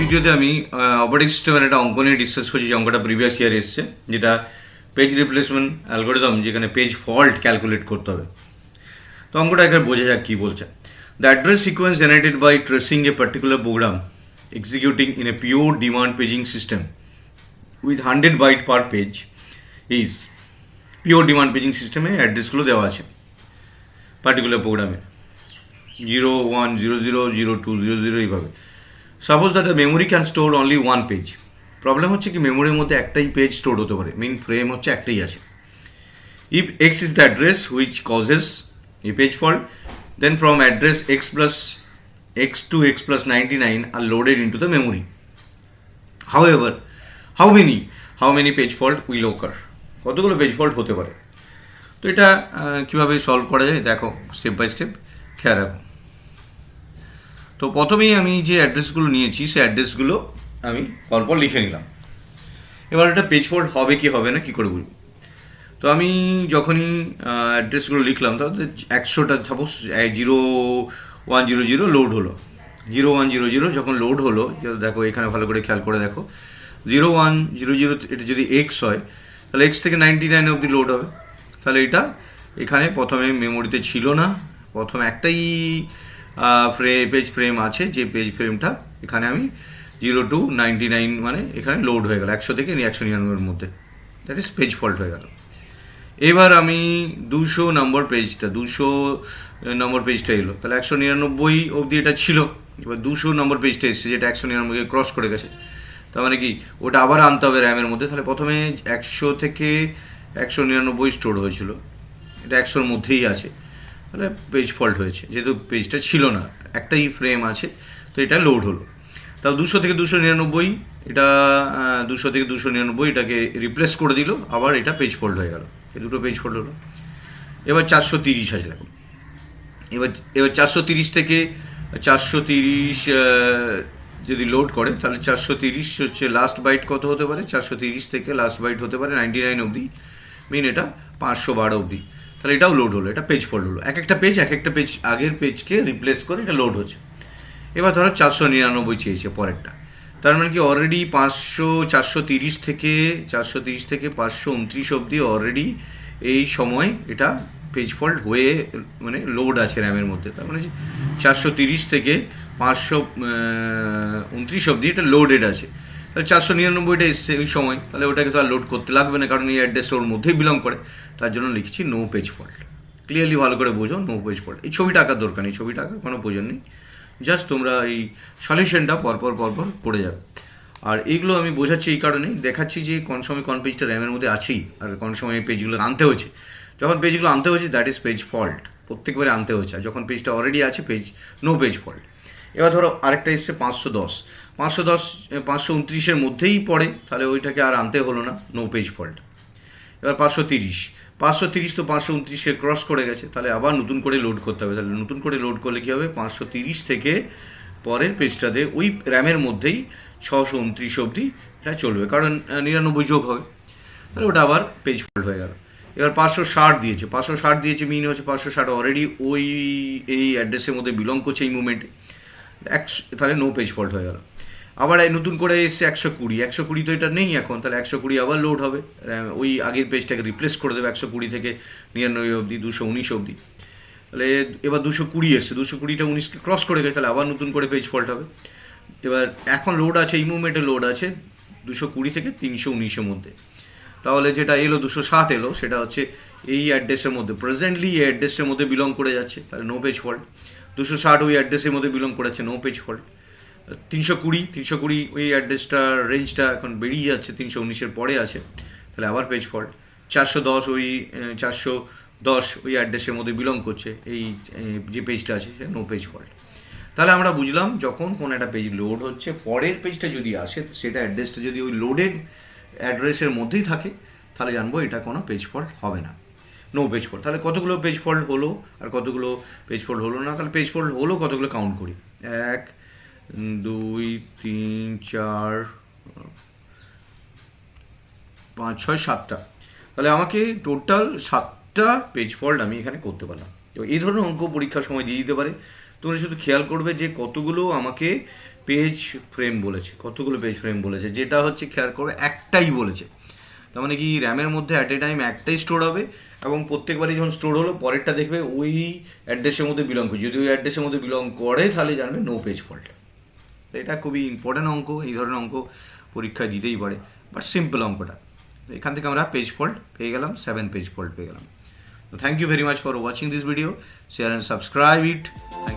ভিডিওতে আমি অপারেটিং সিস্টেমের একটা অঙ্ক নিয়ে ডিসকাস করছি, যে অঙ্কটা প্রিভিয়াস ইয়ার এসছে, যেটা পেজ রিপ্লেসমেন্ট অ্যালগরিদম, যেখানে পেজ ফল্ট ক্যালকুলেট করতে হবে। তো অঙ্কটা এখানে বোঝা যাক কী বলছে। The address sequence generated by tracing a particular program executing in a pure demand paging system with 100 byte per page is. Pure demand paging সিস্টেমে অ্যাড্রেসগুলো দেওয়া আছে পার্টিকুলার প্রোগ্রামে 01000200 এইভাবে। Suppose that memory can store only one page. Problem হচ্ছে কি, মেমোরির মধ্যে একটাই পেজ স্টোর হতে পারে, মেইন ফ্রেম হচ্ছে একটাই আছে। If X is the address which causes a page fault, then from address X plus X to X plus 99 are loaded into the memory. However how many page fault will occur, কতগুলো page fault হতে পারে। তো এটা কীভাবে solve করা যায় দেখো, step by step খেয়াল রাখো। তো প্রথমেই আমি যে অ্যাড্রেসগুলো নিয়েছি সেই অ্যাড্রেসগুলো আমি পরপর লিখে নিলাম। এবার এটা পেজ ফল্ট হবে কি হবে না কী করে বুঝবো। তো আমি যখনই অ্যাড্রেসগুলো লিখলাম, তাহলে 100টা সাপোজ 0100 লোড হলো। 0100 যখন লোড হলো, দেখো এখানে ভালো করে খেয়াল করে দেখো, 0100 এটা যদি এক্স হয়, তাহলে এক্স থেকে 99 অবধি লোড হবে। তাহলে এটা এখানে প্রথমে মেমোরিতে ছিল না, প্রথমে একটাই পেজ ফ্রেম আছে, যে পেজ ফ্রেমটা এখানে আমি 0 to 99 মানে এখানে লোড হয়ে গেল 100 থেকে 199 মধ্যে, দ্যাট ইজ পেজ ফল্ট হয়ে গেল। এবার আমি 200 নম্বর পেজটা এলো, তাহলে 199 অবধি এটা ছিল। এবার 200 নম্বর পেজটা এসছে, যেটা 199কে ক্রস করে গেছে। তার মানে কি, ওটা আবার আনতে হবে র্যামের মধ্যে। তাহলে প্রথমে 100 থেকে 199 স্টোর হয়েছিল, এটা 100-র মধ্যেই আছে, তাহলে পেজ ফল্ট হয়েছে, যেহেতু পেজটা ছিল না, একটাই ফ্রেম আছে, তো এটা লোড হলো। তাও 200 থেকে 299, এটা 200 থেকে 299 এটাকে রিপ্লেস করে দিল, আবার এটা পেজ ফল্ট হয়ে গেল, এই দুটো পেজ ফল্ট হলো। এবার 430 আছে দেখো, এবার 430 থেকে 430 যদি লোড করে, তাহলে 430 হচ্ছে লাস্ট বাইট কত হতে পারে, 430 থেকে লাস্ট বাইট হতে পারে 99 অবধি, মিন এটা 512 অবধি। তাহলে এটাও লোড হলো, এটা পেজ ফল্ট হলো। এক একটা পেজ আগের পেজকে রিপ্লেস করে এটা লোড হচ্ছে। এবার ধরো 499 চেয়েছে পরেরটা, তার মানে কি অলরেডি 430 থেকে 529 অবধি অলরেডি এই সময় এটা পেজ ফল্ট হয়ে মানে লোড আছে র্যামের মধ্যে। তার মানে 430 থেকে 529 অবধি এটা লোডেড আছে। তাহলে 499টা এসছে ওই সময়, তাহলে ওটাকে তো আর লোড করতে লাগবে না, কারণ এই অ্যাড্রেস ওর মধ্যেই বিলং করে। তার জন্য লিখেছি নো পেজ ফল্ট। ক্লিয়ারলি ভালো করে বোঝো, নো পেজ ফল্ট। এই ছবিটা আঁকার দরকার নেই, ছবিটা আঁকার কোনো প্রয়োজন নেই, জাস্ট তোমরা এই সলিউশনটা পরপর করে যাবে। আর এইগুলো আমি বোঝাচ্ছি এই কারণেই, দেখাচ্ছি যে কোন সময় কোন পেজটা র্যামের মধ্যে আছেই, আর কোন সময় পেজগুলো আনতে হয়েছে। যখন পেজগুলো আনতে হয়েছে, দ্যাট ইজ পেজ ফল্ট, প্রত্যেকবারে আনতে হয়েছে। আর যখন পেজটা অলরেডি আছে, নো পেজ ফল্ট। এবার ধরো আরেকটা এসছে 529-এর মধ্যেই পড়ে, তাহলে ওইটাকে আর আনতে হলো না, নো পেজ ফল্ট। এবার 530 তো 529-কে ক্রস করে গেছে, তাহলে আবার নতুন করে লোড করতে হবে। তাহলে নতুন করে লোড করলে কী হবে, 530 থেকে পরের পেজটাতে ওই র্যামের মধ্যেই 629 অবধি এটা চলবে, কারণ 99 যোগ হবে, তাহলে ওটা আবার পেজ ফল্ট হয়ে গেল। এবার 560 দিয়েছে, মিন হচ্ছে 560 অলরেডি ওই এই অ্যাড্রেসের মধ্যে বিলং করছে এই মুভমেন্টে, তাহলে নো পেজ ফল্ট হয়ে গেল। আবার নতুন করে এসছে 120 তো এটা নেই এখন, তাহলে 120 আবার লোড হবে, ওই আগের পেজটাকে রিপ্লেস করে দেবে 120 থেকে 99 অবধি, 219 অবধি। তাহলে এবার 220 এসছে, 220টা 19কে ক্রস করে গেছে, তাহলে আবার নতুন করে পেজ ফল্ট হবে। এবার এখন লোড আছে, এই মুভমেন্টে লোড আছে 220 থেকে 319-এর মধ্যে। তাহলে যেটা এলো 260 এলো, সেটা হচ্ছে এই অ্যাড্রেসের মধ্যে, প্রেজেন্টলি এই অ্যাড্রেসের মধ্যে বিলং করে যাচ্ছে, তাহলে নো পেজ ফল্ট। 260 ওই অ্যাড্রেসের মধ্যে বিলং করেছে, নো পেজ ফল্ট। 320 ওই অ্যাড্রেসটার রেঞ্জটা এখন বেরিয়ে যাচ্ছে, 319-এর পরে আছে, তাহলে আবার পেজ ফল্ট। 410 ওই অ্যাড্রেসের মধ্যে বিলং করছে, এই যে পেজটা আছে সে নো পেজ ফল্ট। তাহলে আমরা বুঝলাম, যখন কোনো একটা পেজ লোড হচ্ছে, পরের পেজটা যদি আসে, সেটা অ্যাড্রেসটা যদি ওই লোডেড অ্যাড্রেসের মধ্যেই থাকে, তাহলে জানবো এটা কোনো পেজ ফল্ট হবে না, নো পেজ ফল্ট। তাহলে কতগুলো পেজ ফল্ট হলো আর কতগুলো পেজ ফল্ট হলো না, তাহলে পেজ ফল্ট হলো কতগুলো কাউন্ট করি, 1 2 3 4 5 6 7টা। তাহলে আমাকে টোটাল 7টা পেজ ফল্ট আমি এখানে করতে পারলাম। এই ধরনের অঙ্ক পরীক্ষার সময় দিয়ে দিতে পারে, তোমরা শুধু খেয়াল করবে যে কতগুলো আমাকে পেজ ফ্রেম বলেছে, যেটা হচ্ছে খেয়াল করবে একটাই বলেছে, তার মানে কি র্যামের মধ্যে অ্যাট এ টাইম একটাই স্টোর হবে, এবং প্রত্যেকবারই যখন স্টোর হলো পরেরটা দেখবে ওই অ্যাড্রেসের মধ্যে বিলং করে, যদি ওই অ্যাড্রেসের মধ্যে বিলং করে তাহলে জানবে নো পেজ ফল্ট। তো এটা খুবই ইম্পর্ট্যান্ট অঙ্ক, এই ধরনের অঙ্ক পরীক্ষায় দিতেই পারে, বাট সিম্পল অঙ্কটা। তো এখান থেকে আমরা পেজ ফল্ট পেয়ে গেলাম, 7 পেজ ফল্ট পেয়ে গেলাম। তো thank you very much for watching this video, share and subscribe it. Thank